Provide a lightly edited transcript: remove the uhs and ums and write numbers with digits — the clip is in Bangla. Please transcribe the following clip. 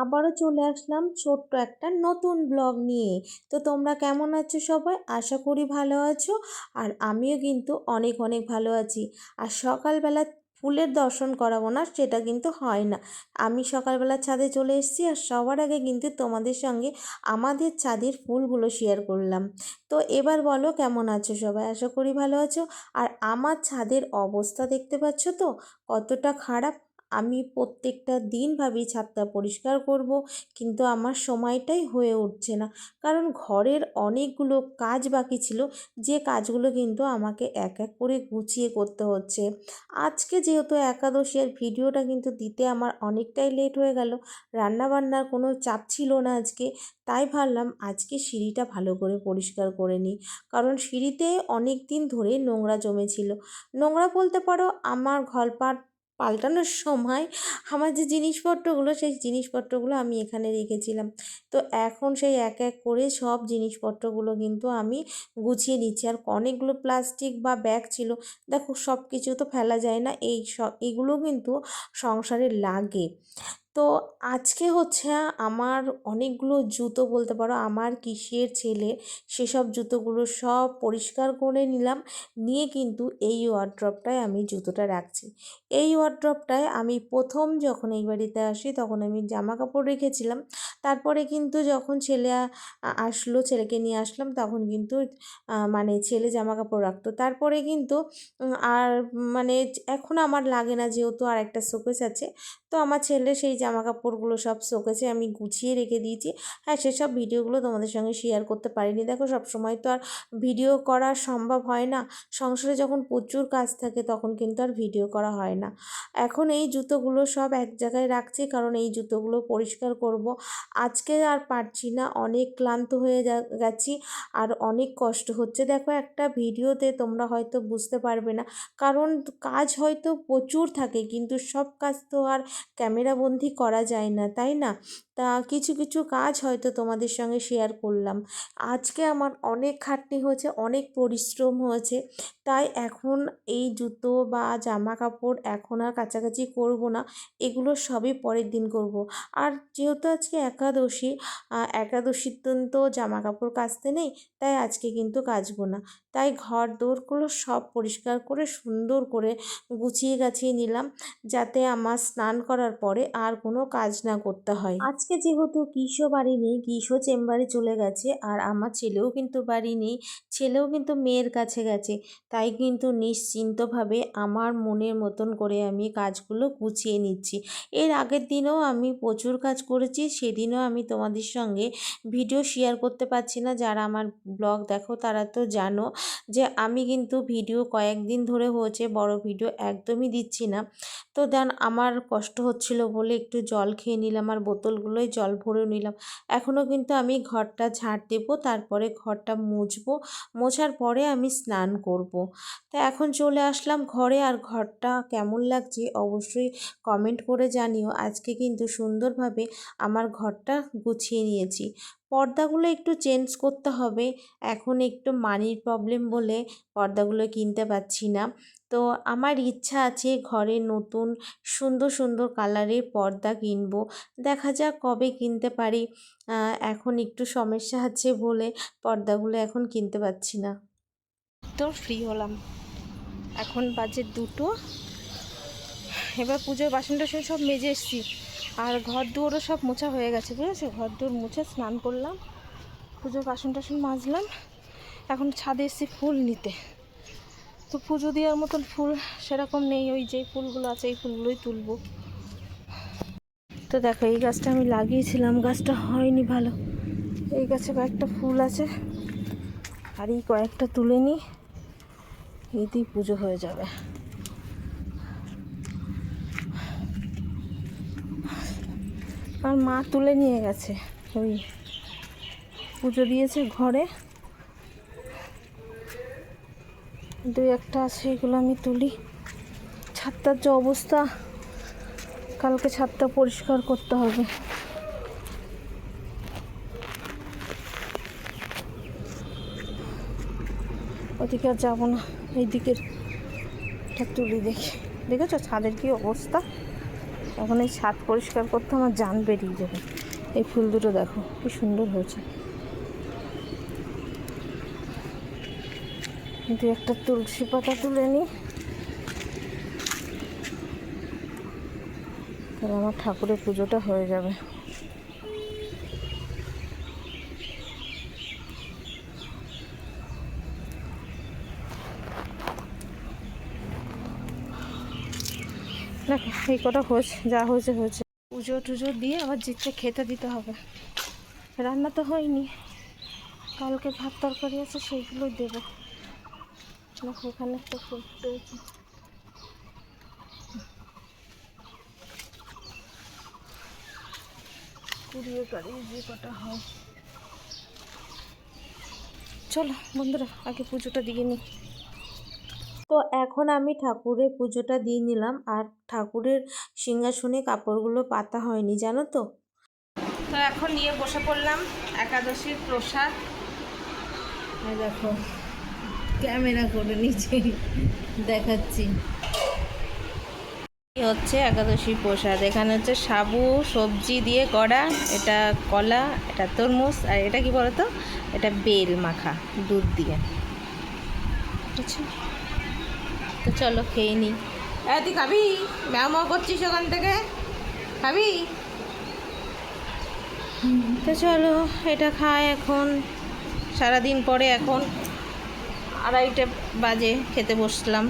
আবারও চলে আসলাম ছোট্ট একটা নতুন ব্লগ নিয়ে। তো তোমরা কেমন আছো সবাই? আশা করি ভালো আছো। আর আমিও কিন্তু অনেক অনেক ভালো আছি। আর সকালবেলা ফুলের দর্শন করাবো না সেটা কিন্তু হয় না। আমি সকালবেলা ছাদে চলে এসেছি আর সবার আগে কিন্তু তোমাদের সঙ্গে আমাদের ছাদের ফুলগুলো শেয়ার করলাম। তো এবার বলো কেমন আছো সবাই? আশা করি ভালো আছো। আর আমার ছাদের অবস্থা দেখতে পাচ্ছ তো কতটা খারাপ। আমি প্রত্যেকটা দিন ভাবি ছাদটা পরিষ্কার করব, কিন্তু আমার সময়টাই হয়ে উঠছে না। কারণ ঘরের অনেকগুলো কাজ বাকি ছিল, যে কাজগুলো কিন্তু আমাকে এক এক করে গুছিয়ে করতে হচ্ছে। আজকে যেহেতু একাদশী, আর ভিডিওটা কিন্তু দিতে আমার অনেকটাই লেট হয়ে গেল। রান্নাবান্নার কোনো চাপ ছিল না আজকে, তাই ভাবলাম আজকে সিঁড়িটা ভালো করে পরিষ্কার করে নিই। কারণ সিঁড়িতে অনেক দিন ধরেই নোংরা জমেছিল। নোংরা বলতে পারো, আমার ঘর পাল্টানোর সময় আমার যে জিনিসপত্রগুলো, সেই জিনিসপত্রগুলো আমি এখানে রেখেছিলাম। তো এখন সেই এক এক করে সব জিনিসপত্রগুলো কিন্তু আমি গুছিয়ে নিচ্ছি। আর অনেকগুলো প্লাস্টিক বা ব্যাগ ছিল, দেখো সব কিছু তো ফেলা যায় না, এগুলো কিন্তু সংসারে লাগে। তো আজকে হচ্ছে আমার অনেকগুলো জুতো বলতে পারো আমার কিসের ছেলে, সেসব জুতোগুলো সব পরিষ্কার করে নিলাম। নিয়ে কিন্তু এই ওয়ার্ড্রপটায় আমি জুতোটা রাখছি। এই ওয়ার্ড্রপটায় আমি প্রথম যখন এই বাড়িতে আসি তখন আমি জামা কাপড় রেখেছিলাম। তারপরে কিন্তু যখন ছেলে আসলো, ছেলেকে নিয়ে আসলাম, তখন কিন্তু মানে ছেলে জামা কাপড় রাখতো। তারপরে কিন্তু আর মানে এখন আমার লাগে না, যেহেতু আর একটা শোকেস আছে। তো আমার ছেলে সেই জামা কাপড়গুলো সব শোকেসে আমি গুছিয়ে রেখে দিয়েছি। হ্যাঁ, সেসব ভিডিওগুলো তোমাদের সঙ্গে শেয়ার করতে পারিনি। দেখো সব সময় তো আর ভিডিও করা সম্ভব হয় না। সংসারে যখন প্রচুর কাজ থাকে তখন কিন্তু আর ভিডিও করা হয় না। এখন এই জুতোগুলো সব এক জায়গায় রাখছি, কারণ এই জুতোগুলো পরিষ্কার করব। আজকে আর পারছি না, অনেক ক্লান্ত হয়ে গেছি আর অনেক কষ্ট হচ্ছে। দেখো একটা ভিডিওতে তোমরা হয়তো বুঝতে পারবে না, কারণ কাজ হয়তো প্রচুর থাকে, কিন্তু সব কাজ তো আর ক্যামেরাবন্দি করা যায় না, তাই না? তা কিছু কিছু কাজ হয়তো তোমাদের সঙ্গে শেয়ার করলাম। আজকে আমার অনেক খাটনি হয়েছে, অনেক পরিশ্রম হয়েছে। তাই এখন এই জুতো বা জামা কাপড় এখন আর কাচাকাচি করব না, এগুলো সবই পরের দিন করব। আর যেহেতু আজকে একাদশী, একাদশীর দিন তো জামা কাপড় কাচতে নেই, তাই আজকে কিন্তু কাচবো না। তাই ঘর দোরগুলো সব পরিষ্কার করে সুন্দর করে গুছিয়ে গাছিয়ে নিলাম, যাতে আমার স্নান করার পরে আর কোনো কাজ না করতে হয়। আজকে যেহেতু কিশো বাড়ি নেই, কিশো চেম্বারে চলে গেছে, আর আমার ছেলেও কিন্তু বাড়ি নেই, ছেলেও কিন্তু মেয়ের কাছে গেছে। তাই কিন্তু নিশ্চিন্তভাবে আমার মনের মতন করে আমি কাজগুলো গুছিয়ে নিচ্ছি। এর আগের দিনও আমি প্রচুর কাজ করেছি, সেদিনও আমি তোমাদের সঙ্গে ভিডিও শেয়ার করতে পারছি না। যারা আমার ব্লগ দেখো তারা তো জানো যে আমি কিন্তু ভিডিও কয়েকদিন ধরে হয়েছে বড় ভিডিও একদমই দিচ্ছি না। তো দেন আমার কষ্ট হচ্ছিল বলে একটু জল খেয়ে নিলাম, আর বোতলগুলোয় জল ভরে নিলাম। এখনও কিন্তু আমি ঘরটা ঝাড় দেবো, তারপরে ঘরটা মুছবো, মোছার পরে আমি স্নান করব। তা এখন চলে আসলাম ঘরে, আর ঘরটা কেমন লাগছে অবশ্যই কমেন্ট করে জানিও। আজকে কিন্তু সুন্দরভাবে আমার ঘরটা গুছিয়ে নিয়েছি। পর্দাগুলো একটু চেঞ্জ করতে হবে, এখন একটু মানির প্রবলেম বলে পর্দাগুলো কিনতে পারছি না। তো আমার ইচ্ছা আছে ঘরে নতুন সুন্দর সুন্দর কালারের পর্দা কিনবো, দেখা যাক কবে কিনতে পারি। এখন একটু সমস্যা আছে বলে পর্দাগুলো এখন কিনতে পারছি না। তো ফ্রি হলাম, এখন বাজে 2টো। এবার পুজোর বাসন টাসন সব মেজে এসেছি, আর ঘর দুয়ারও সব মোছা হয়ে গেছে, বুঝেছো? ঘর দুয়ার মুছে স্নান করলাম, পুজোর বাসন টাসন মাজলাম। এখন ছাদে এসেছি ফুল নিতে। তো পুজো দেওয়ার মতন ফুল সেরকম নেই, ওই যে ফুলগুলো আছে এই ফুলগুলোই তুলবো। তো দেখো এই গাছটা আমি লাগিয়েছিলাম, গাছটা হয়নি ভালো। এই গাছে কয়েকটা ফুল আছে, আর এই কয়েকটা তুলে নিই, এই দিয়ে পুজো হয়ে যাবে। আর মা তুলে নিয়ে গেছে, ওই পুজো দিয়েছে ঘরে, 2-1টা আছে, এগুলো আমি তুলি। ছাদটার যে অবস্থা, কালকে ছাদটা পরিষ্কার করতে হবে। ওদিকে আর যাবো না, এই দিকের তুলি দেখি। দেখেছো ছাদের কি অবস্থা? এখন এই ছাদ পরিষ্কার করতে আমার জান বেরিয়ে যাবে। এই ফুল দুটো দেখো কি সুন্দর হয়েছে, কিন্তু একটা তুলসী পাতা তুলে নিই, তাহলে আমার ঠাকুরের পুজোটা হয়ে যাবে। দেখো এই কটা হয়েছে, যা হয়েছে হয়েছে। পুজো টুজো দিয়ে আবার জিততে খেতে দিতে হবে। রান্না তো হয়নি, কালকে ভাত তরকারি আছে সেইগুলোই দেবো। দেখো এখানে একটা ফুল ফুটেছে, কুড়িয়ে কাড়িয়ে যে কটা হয়। চলো বন্ধুরা আগে পুজোটা দিয়ে নিই। তো এখন আমি ঠাকুরের পুজোটা দিয়ে নিলাম, আর ঠাকুরের সিংহাসনে কাপড়গুলো পাতা হয়নি জানো তো। তো এখন নিয়ে বসে পড়লাম একাদশীর প্রসাদ। দেখো ক্যামেরা করে নিচে দেখাচ্ছি। হচ্ছে একাদশী প্রসাদ, এখানে হচ্ছে সাবু সবজি দিয়ে করা, এটা কলা, এটা তরমুজ, আর এটা কি বলতো, এটা বেল মাখা দুধ দিয়ে। আচ্ছা তো চলো খেয়ে নিই। তুই খাবি? ম্যাও ম্যাও করছিস ওখান থেকে, খাবি? তো চলো এটা খাই। এখন সারাদিন পরে এখন 2:30 বাজে খেতে বসলাম।